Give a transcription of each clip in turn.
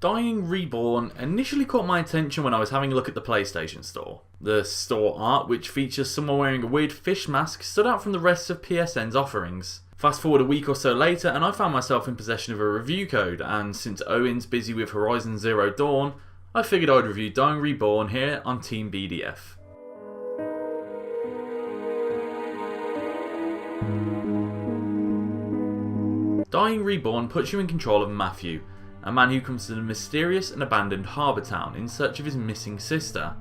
Dying Reborn initially caught my attention when I was having a look at the PlayStation Store. The store art, which features someone wearing a weird fish mask, stood out from the rest of PSN's offerings. Fast forward a week or so later and I found myself in possession of a review code, and since Owen's busy with Horizon Zero Dawn, I figured I'd review Dying Reborn here on Team BDF. Dying Reborn puts you in control of Matthew, a man who comes to the mysterious and abandoned harbour town in search of his missing sister.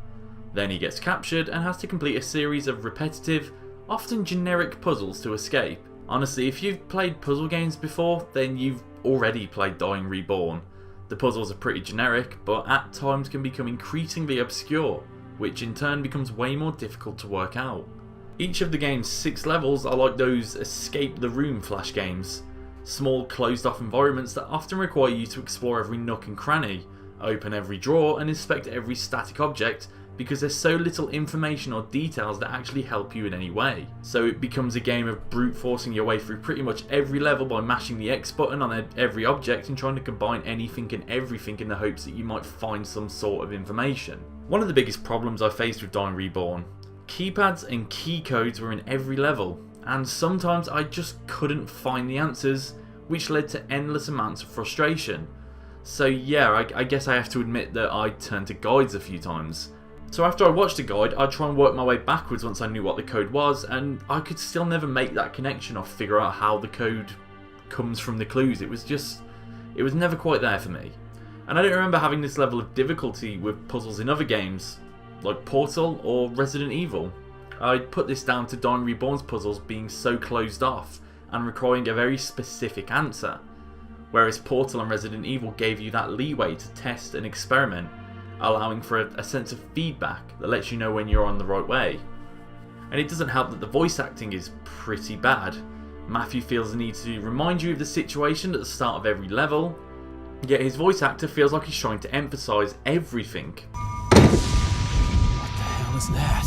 Then he gets captured and has to complete a series of repetitive, often generic puzzles to escape. Honestly, if you've played puzzle games before, then you've already played Dying Reborn. The puzzles are pretty generic, but at times can become increasingly obscure, which in turn becomes way more difficult to work out. Each of the game's 6 levels are like those escape the room flash games. Small closed off environments that often require you to explore every nook and cranny, open every drawer and inspect every static object because there's so little information or details that actually help you in any way. So it becomes a game of brute forcing your way through pretty much every level by mashing the X button on every object and trying to combine anything and everything in the hopes that you might find some sort of information. One of the biggest problems I faced with Dying Reborn: keypads and key codes were in every level, and sometimes I just couldn't find the answers, which led to endless amounts of frustration. So yeah, I guess I have to admit that I turned to guides a few times. So after I watched a guide, I'd try and work my way backwards once I knew what the code was, and I could still never make that connection or figure out how the code comes from the clues. It was never quite there for me. And I don't remember having this level of difficulty with puzzles in other games, like Portal or Resident Evil. I'd put this down to Dying Reborn's puzzles being so closed off and requiring a very specific answer, whereas Portal and Resident Evil gave you that leeway to test and experiment, allowing for a sense of feedback that lets you know when you're on the right way. And it doesn't help that the voice acting is pretty bad. Matthew feels the need to remind you of the situation at the start of every level, yet his voice actor feels like he's trying to emphasise everything. What the hell is that?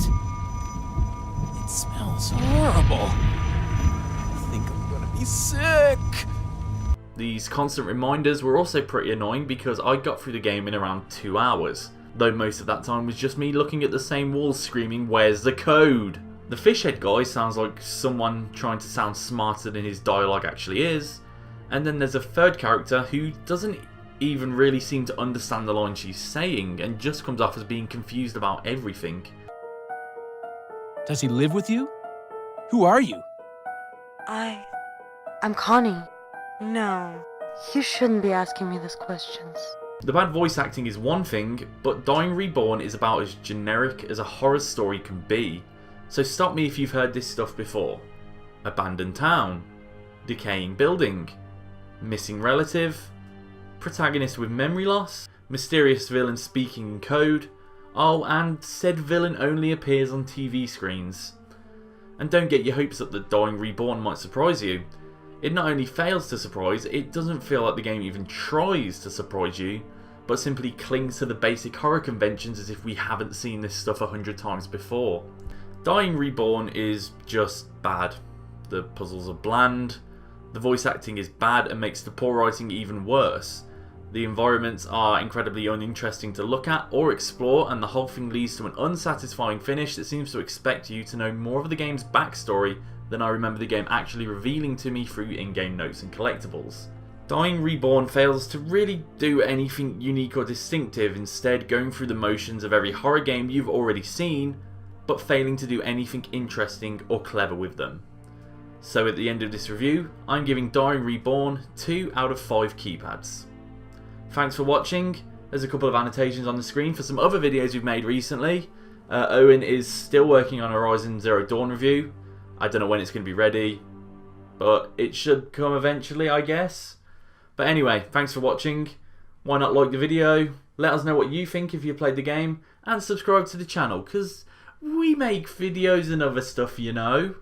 It smells horrible. I think I'm gonna be sick. These constant reminders were also pretty annoying because I got through the game in around 2 hours, though most of that time was just me looking at the same walls screaming, "Where's the code?" The fishhead guy sounds like someone trying to sound smarter than his dialogue actually is, and then there's a third character who doesn't even really seem to understand the line she's saying and just comes off as being confused about everything. Does he live with you? Who are you? I'm Connie. No, you shouldn't be asking me these questions. The bad voice acting is one thing, but Dying Reborn is about as generic as a horror story can be. So stop me if you've heard this stuff before. Abandoned town, decaying building, missing relative, protagonist with memory loss, mysterious villain speaking in code, oh, and said villain only appears on TV screens. And don't get your hopes up that Dying Reborn might surprise you. It not only fails to surprise, it doesn't feel like the game even tries to surprise you, but simply clings to the basic horror conventions as if we haven't seen this stuff 100 times before. Dying Reborn is just bad. The puzzles are bland, the voice acting is bad and makes the poor writing even worse. The environments are incredibly uninteresting to look at or explore, and the whole thing leads to an unsatisfying finish that seems to expect you to know more of the game's backstory than I remember the game actually revealing to me through in-game notes and collectibles. Dying Reborn fails to really do anything unique or distinctive, instead going through the motions of every horror game you've already seen, but failing to do anything interesting or clever with them. So at the end of this review, I'm giving Dying Reborn 2 out of 5 keypads. Thanks for watching. There's a couple of annotations on the screen for some other videos we've made recently. Owen is still working on Horizon Zero Dawn review. I don't know when it's going to be ready, but it should come eventually, I guess. But anyway, thanks for watching. Why not like the video? Let us know what you think if you played the game, and subscribe to the channel, because we make videos and other stuff, you know.